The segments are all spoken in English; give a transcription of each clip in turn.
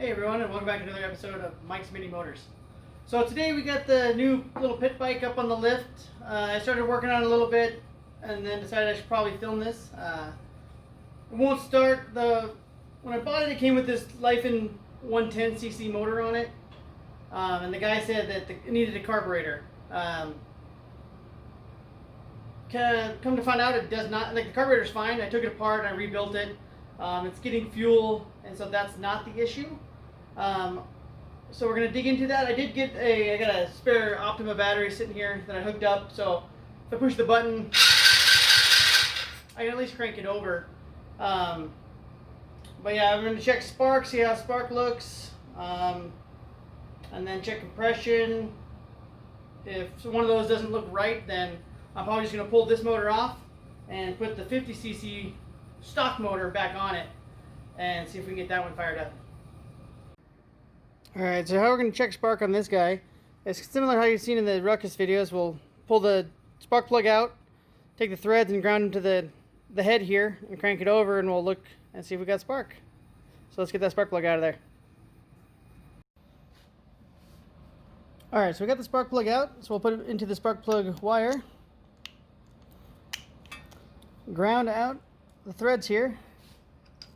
Hey everyone, and welcome back to another episode of Mike's Mini Motors. So today we got the new little pit bike up on the lift. I started working on it a little bit and then decided I should probably film this. It won't start. When I bought it, it came with this Lifan 110cc motor on it. And the guy said that it needed a carburetor. Come to find out, it does not. Like, the carburetor's fine. I took it apart and I rebuilt it. It's getting fuel, and so that's not the issue. So we're gonna dig into that. I got a spare Optima battery sitting here that I hooked up. So if I push the button, I can at least crank it over. But yeah, I'm gonna check spark, see how spark looks, and then check compression. If one of those doesn't look right, then I'm probably just gonna pull this motor off and put the 50cc stock motor back on it and see if we can get that one fired up. Alright, so how we're going to check spark on this guy is similar to how you've seen in the Ruckus videos. We'll pull the spark plug out, take the threads and ground them to the head here and crank it over, and we'll look and see if we got spark. So let's get that spark plug out of there. Alright, so we got the spark plug out, so we'll put it into the spark plug wire. Ground out the threads here.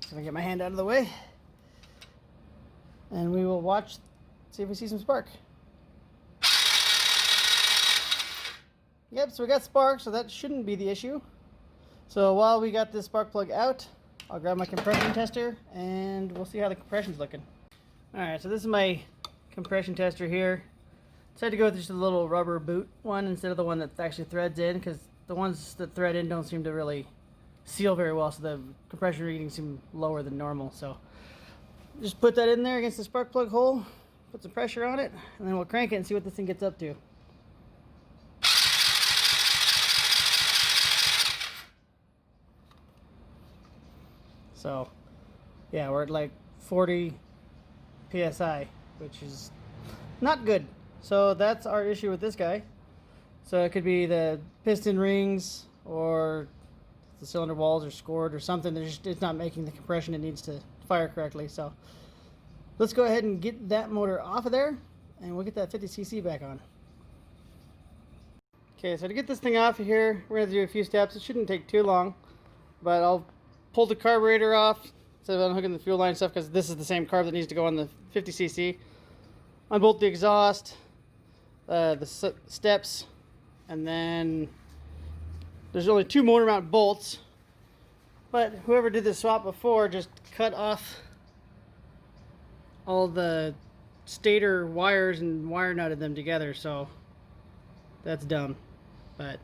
So I get my hand out of the way. And we will watch, see if we see some spark. Yep, so we got spark, so that shouldn't be the issue. So while we got this spark plug out, I'll grab my compression tester and we'll see how the compression's looking. Alright, so this is my compression tester here. Decided to go with just a little rubber boot one instead of the one that actually threads in, because the ones that thread in don't seem to really seal very well, so the compression readings seem lower than normal. So just put that in there against the spark plug hole, put some pressure on it, and then we'll crank it and see what this thing gets up to. So yeah, we're at like 40 psi, which is not good. So that's our issue with this guy. So it could be the piston rings, or the cylinder walls are scored or something. It's not making the compression it needs to fire correctly. So let's go ahead and get that motor off of there, and we'll get that 50cc back on. Okay, so to get this thing off of here, we're going to do a few steps. It shouldn't take too long, but I'll pull the carburetor off instead of unhooking the fuel line stuff, because this is the same carb that needs to go on the 50cc. Unbolt the exhaust, the steps, and then there's only 2 motor mount bolts, but whoever did this swap before just cut off all the stator wires and wire nutted them together, so that's dumb, but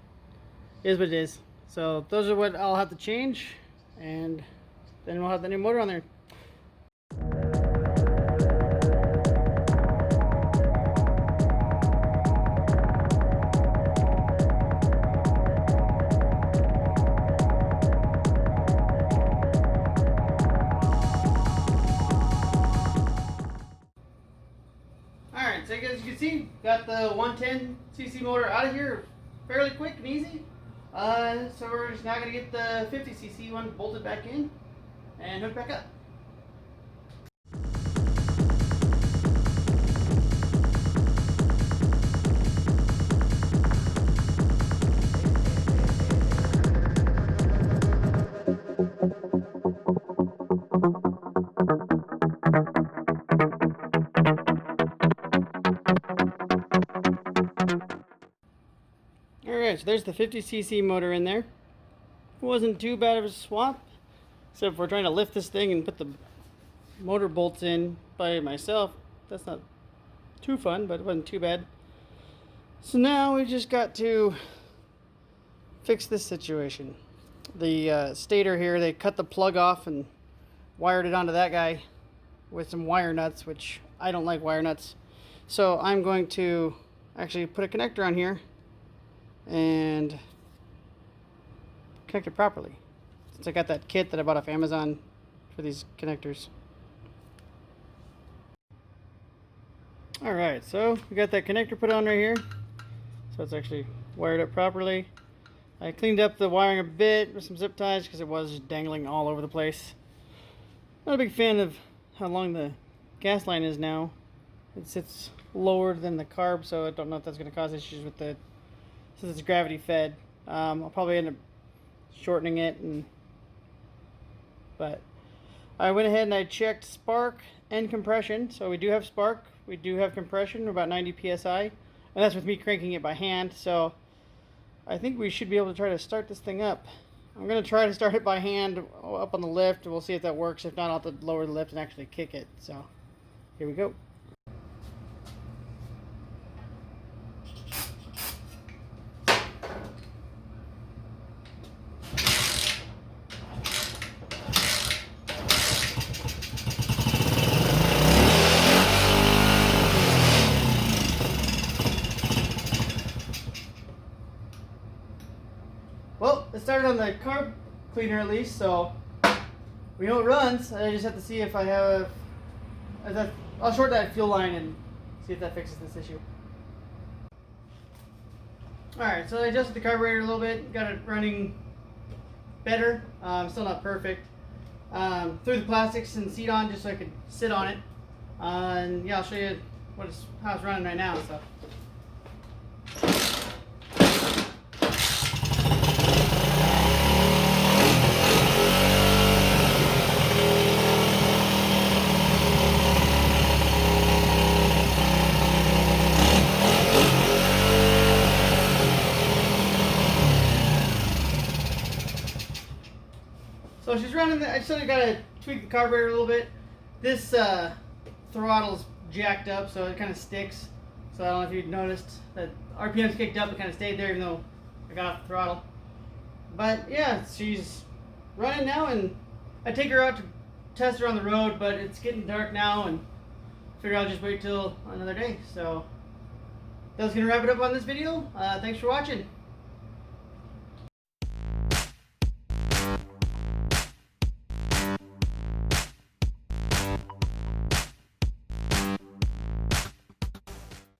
it is what it is. So those are what I'll have to change, and then we'll have the new motor on there. So as you can see, got the 110cc motor out of here fairly quick and easy. So we're just now going to get the 50cc one bolted back in and hooked back up. Alright, so there's the 50cc motor in there. It wasn't too bad of a swap, except if we're trying to lift this thing and put the motor bolts in by myself. That's not too fun, but it wasn't too bad. So now we just got to fix this situation. The stator here, they cut the plug off and wired it onto that guy with some wire nuts, which I don't like wire nuts. So I'm going to actually put a connector on here and connect it properly, since I got that kit that I bought off Amazon for these connectors. Alright, so we got that connector put on right here, so it's actually wired up properly. I cleaned up the wiring a bit with some zip ties because it was just dangling all over the place. Not a big fan of how long the gas line is now. It sits lower than the carb, so I don't know if that's going to cause issues with the, since it's gravity fed. I'll probably end up shortening it, but I went ahead and I checked spark and compression. So we do have spark, we do have compression, about 90 psi, and that's with me cranking it by hand. So I think we should be able to try to start this thing up. I'm going to try to start it by hand up on the lift. We'll see if that works. If not, I'll have to lower the lift and actually kick it. So here we go. Well, it started on the carb cleaner at least, so we know it runs. I just have to see if I have. I'll short that fuel line and see if that fixes this issue. Alright, so I adjusted the carburetor a little bit, got it running better. Still not perfect. Threw the plastics and seat on just so I could sit on it. And yeah, I'll show you how it's running right now. So. So she's running. I still got to tweak the carburetor a little bit. This throttle's jacked up, so it kind of sticks. So I don't know if you've noticed that RPM's kicked up. It kind of stayed there, even though I got off the throttle. But yeah, she's running now, and I take her out to test her on the road. But it's getting dark now, and figure I'll just wait till another day. So that's gonna wrap it up on this video. Thanks for watching.